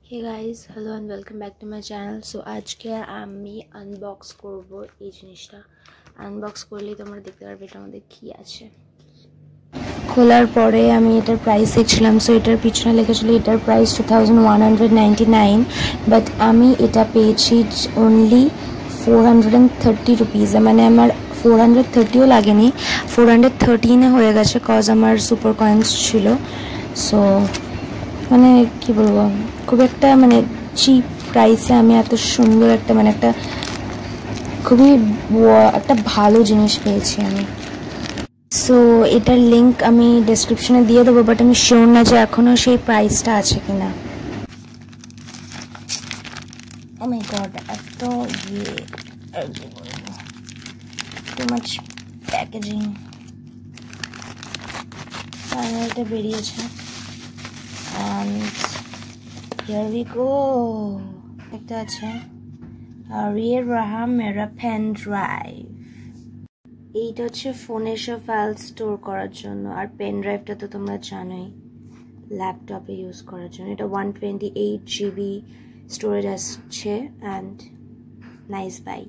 Hey guys, hello and welcome back to my channel. So আজকে আমি unbox করব এই জিনিসটা। আনবক্স করলেই তোমরা দেখতে পারবে এটার মধ্যে কি আছে। খোলার পরে আমি এটার প্রাইস দেখছিলাম। সো এটার পিছনে লেখা ছিল এটার প্রাইস 2199, বাট আমি এটা পেয়েছি অনলি 430 রুপিস। মানে আমার 430ও লাগেনি, 413 হয়ে গেছে, কজ আমার সুপার কয়েন্স ছিল। সো মানে কি বলবো, খুব একটা মানে চিপ প্রাইসে আমি এত সুন্দর একটা মানে একটা খুবই একটা ভালো জিনিস পেয়েছি আমি। সো এটার লিঙ্ক আমি ডেসক্রিপশনে দিয়ে দেবো, বাট আমি শিওর না যে এখনও সেই প্রাইসটা আছে কিনা। ও মাই গড, এত টু মাচ প্যাকেজিং। এটা বেরিয়েছে and here we go. একটা আছে রিয়ে রাহা মেরা পেন ড্রাইভ। এইটা হচ্ছে ফোনের সব ফাইল স্টোর করার জন্য, আর পেন ড্রাইভটা তো তোমরা জানোই ল্যাপটপে ইউজ করার জন্য। এটা 128 GB স্টোরেজ আসছে অ্যান্ড নাইস বাই।